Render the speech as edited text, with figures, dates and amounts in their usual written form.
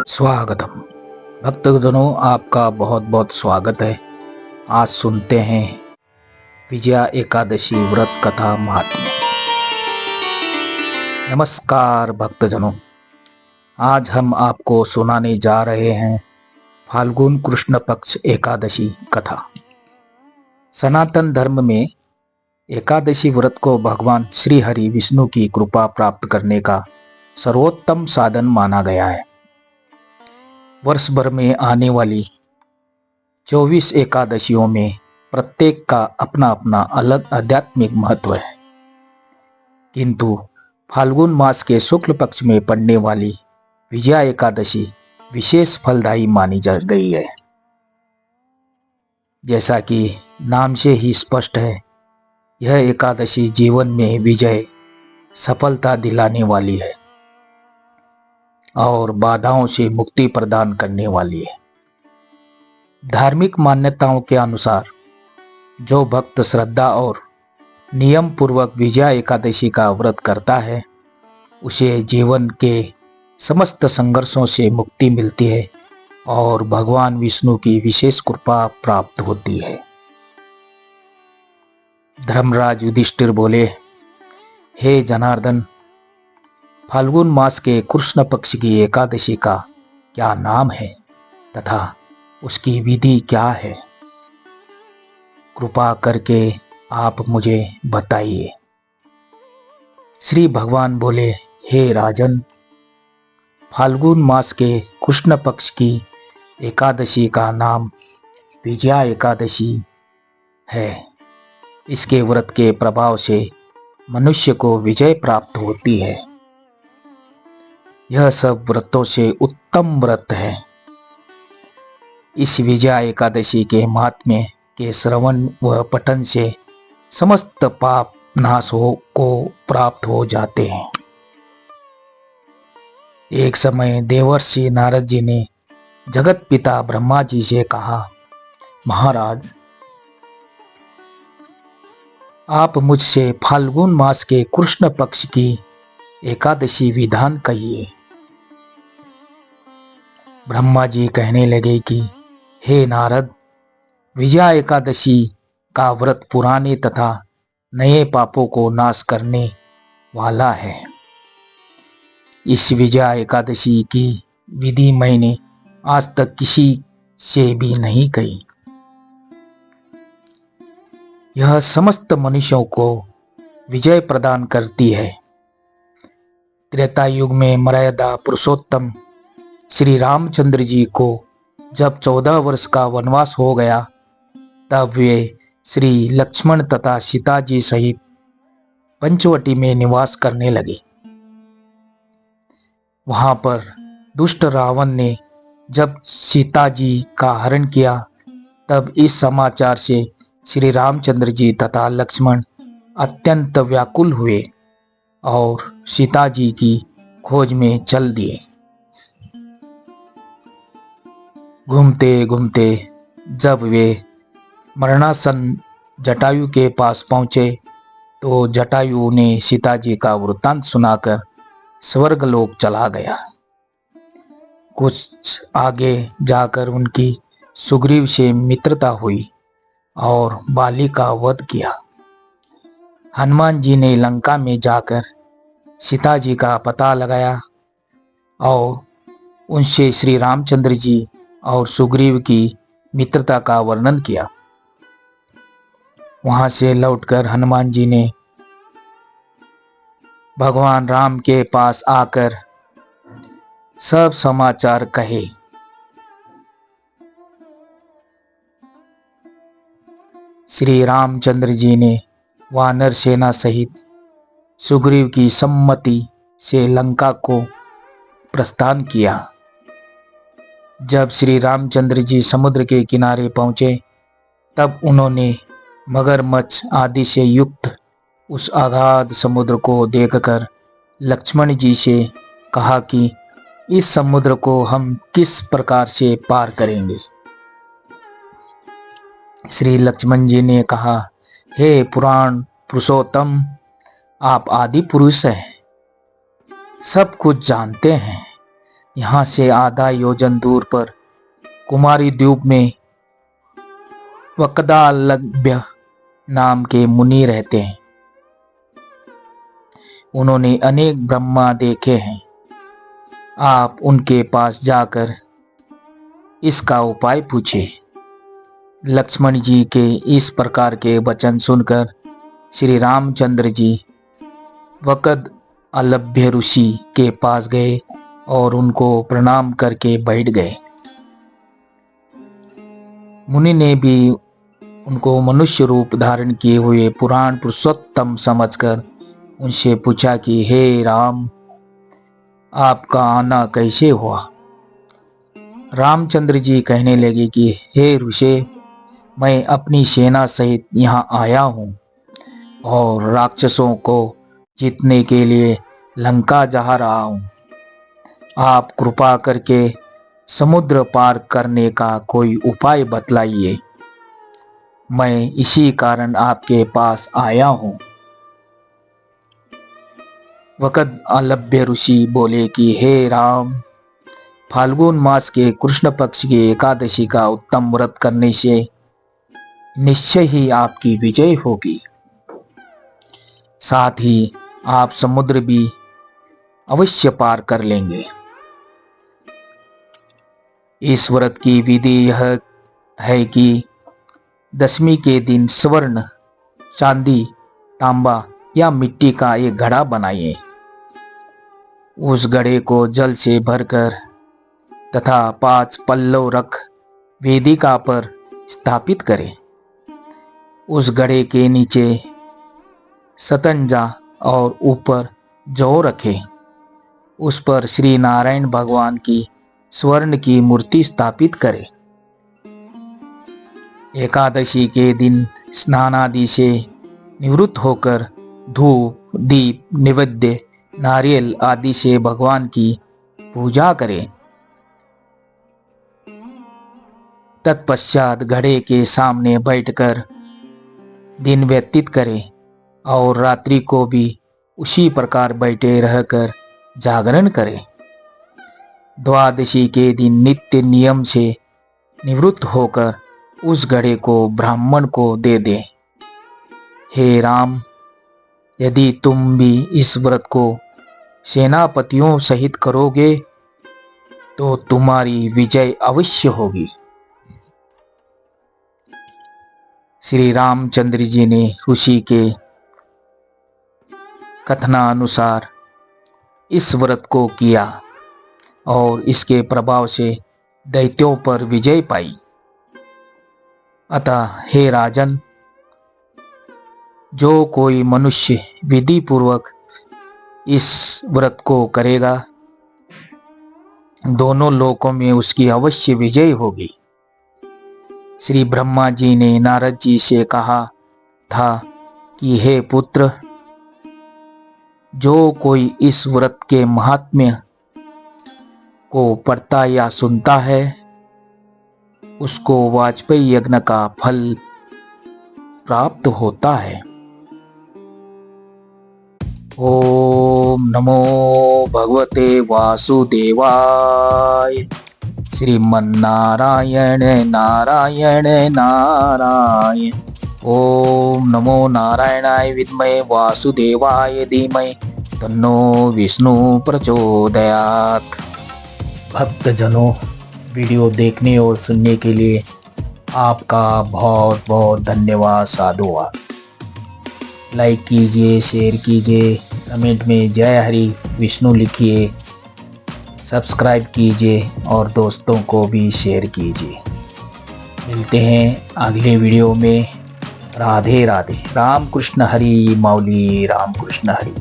स्वागतम। भक्तजनों, आपका बहुत बहुत स्वागत है। आज सुनते हैं विजया एकादशी व्रत कथा महात्म्य। नमस्कार भक्तजनों, आज हम आपको सुनाने जा रहे हैं फाल्गुन कृष्ण पक्ष एकादशी कथा। सनातन धर्म में एकादशी व्रत को भगवान श्री हरि विष्णु की कृपा प्राप्त करने का सर्वोत्तम साधन माना गया है। वर्ष भर में आने वाली 24 एकादशियों में प्रत्येक का अपना अपना अलग आध्यात्मिक महत्व है, किंतु फाल्गुन मास के शुक्ल पक्ष में पड़ने वाली विजया एकादशी विशेष फलदायी मानी जा गई है। जैसा कि नाम से ही स्पष्ट है, यह एकादशी जीवन में विजय, सफलता दिलाने वाली है और बाधाओं से मुक्ति प्रदान करने वाली है। धार्मिक मान्यताओं के अनुसार जो भक्त श्रद्धा और नियम पूर्वक विजया एकादशी का व्रत करता है, उसे जीवन के समस्त संघर्षों से मुक्ति मिलती है और भगवान विष्णु की विशेष कृपा प्राप्त होती है। धर्मराज युधिष्ठिर बोले, हे जनार्दन, फाल्गुन मास के कृष्ण पक्ष की एकादशी का क्या नाम है तथा उसकी विधि क्या है? कृपा करके आप मुझे बताइए। श्री भगवान बोले, हे राजन, फाल्गुन मास के कृष्ण पक्ष की एकादशी का नाम विजया एकादशी है। इसके व्रत के प्रभाव से मनुष्य को विजय प्राप्त होती है। यह सब व्रतों से उत्तम व्रत है। इस विजया एकादशी के महात्म्य के श्रवण व पठन से समस्त पाप नाश को प्राप्त हो जाते हैं। एक समय देवर्षि नारद जी ने जगत पिता ब्रह्मा जी से कहा, महाराज, आप मुझसे फाल्गुन मास के कृष्ण पक्ष की एकादशी विधान कहिए। ब्रह्मा जी कहने लगे कि हे नारद, विजया एकादशी का व्रत पुराने तथा नए पापों को नाश करने वाला है। इस विजया एकादशी की विधि मैंने आज तक किसी से भी नहीं कही। यह समस्त मनुष्यों को विजय प्रदान करती है। त्रेता युग में मर्यादा पुरुषोत्तम श्री रामचंद्र जी को जब 14 वर्ष का वनवास हो गया, तब वे श्री लक्ष्मण तथा सीता जी सहित पंचवटी में निवास करने लगे। वहां पर दुष्ट रावण ने जब सीता जी का हरण किया, तब इस समाचार से श्री रामचंद्र जी तथा लक्ष्मण अत्यंत व्याकुल हुए और सीता जी की खोज में चल दिए। घूमते घूमते जब वे मरणासन जटायु के पास पहुंचे, तो जटायु ने सीता जी का वृत्तांत सुनाकर स्वर्गलोक चला गया। कुछ आगे जाकर उनकी सुग्रीव से मित्रता हुई और बाली का वध किया। हनुमान जी ने लंका में जाकर सीता जी का पता लगाया और उनसे श्री रामचंद्र जी और सुग्रीव की मित्रता का वर्णन किया। वहां से लौटकर हनुमान जी ने भगवान राम के पास आकर सब समाचार कहे। श्री रामचंद्र जी ने वानर सेना सहित सुग्रीव की सम्मति से लंका को प्रस्थान किया। जब श्री रामचंद्र जी समुद्र के किनारे पहुंचे, तब उन्होंने मगरमच्छ आदि से युक्त उस अगाध समुद्र को देखकर लक्ष्मण जी से कहा कि इस समुद्र को हम किस प्रकार से पार करेंगे। श्री लक्ष्मण जी ने कहा, हे पुराण पुरुषोत्तम, आप आदि पुरुष हैं, सब कुछ जानते हैं। यहाँ से आधा योजन दूर पर कुमारी द्वीप में वक्दालभ्य नाम के मुनि रहते हैं। उन्होंने अनेक ब्रह्मा देखे हैं। आप उनके पास जाकर इसका उपाय पूछे। लक्ष्मण जी के इस प्रकार के वचन सुनकर श्री रामचंद्र जी वकद अलभ्य ऋषि के पास गए और उनको प्रणाम करके बैठ गए। मुनि ने भी उनको मनुष्य रूप धारण किए हुए पुराण पुरुषोत्तम समझकर उनसे पूछा कि हे राम, आपका आना कैसे हुआ। रामचंद्र जी कहने लगे कि हे ऋषि, मैं अपनी सेना सहित यहाँ आया हूँ और राक्षसों को जीतने के लिए लंका जा रहा हूँ। आप कृपा करके समुद्र पार करने का कोई उपाय बतलाइए। मैं इसी कारण आपके पास आया हूँ। वकद अलभ्य ऋषि बोले कि हे राम, फाल्गुन मास के कृष्ण पक्ष की एकादशी का उत्तम व्रत करने से निश्चय ही आपकी विजय होगी। साथ ही आप समुद्र भी अवश्य पार कर लेंगे। इस व्रत की विधि यह है कि दशमी के दिन स्वर्ण, चांदी, तांबा या मिट्टी का एक घड़ा बनाइए। उस घड़े को जल से भरकर तथा 5 पल्लव रख वेदिका पर स्थापित करें। उस घड़े के नीचे सतंजा और ऊपर जौ रखें। उस पर श्री नारायण भगवान की स्वर्ण की मूर्ति स्थापित करें। एकादशी के दिन स्नान आदि से निवृत्त होकर धूप, दीप, नैवेद्य, नारियल आदि से भगवान की पूजा करें। तत्पश्चात घड़े के सामने बैठकर दिन व्यतीत करें और रात्रि को भी उसी प्रकार बैठे रहकर जागरण करें। द्वादशी के दिन नित्य नियम से निवृत्त होकर उस घड़े को ब्राह्मण को दे दें। हे राम, यदि तुम भी इस व्रत को सेनापतियों सहित करोगे तो तुम्हारी विजय अवश्य होगी। श्री रामचंद्र जी ने ऋषि के कथनानुसार इस व्रत को किया और इसके प्रभाव से दैत्यों पर विजय पाई। अतः हे राजन, जो कोई मनुष्य विधि पूर्वक इस व्रत को करेगा, दोनों लोकों में उसकी अवश्य विजय होगी। श्री ब्रह्मा जी ने नारद जी से कहा था कि हे पुत्र, जो कोई इस व्रत के महात्म्य को पढ़ता या सुनता है, उसको वाजपेयी यज्ञ का फल प्राप्त होता है। ओम नमो भगवते वासुदेवाय। श्रीमन्नारायण नारायण नारायण। ओम नमो नारायणाय विद्महे वासुदेवाय धीमहि तन्नो विष्णु प्रचोदयात्। भक्तजनों, वीडियो देखने और सुनने के लिए आपका बहुत बहुत धन्यवाद, साधुवाद। लाइक कीजिए, शेयर कीजिए, कमेंट में जय हरि विष्णु लिखिए, सब्सक्राइब कीजिए और दोस्तों को भी शेयर कीजिए। मिलते हैं अगले वीडियो में। राधे राधे। राम कृष्ण हरि। मौली राम कृष्ण हरि।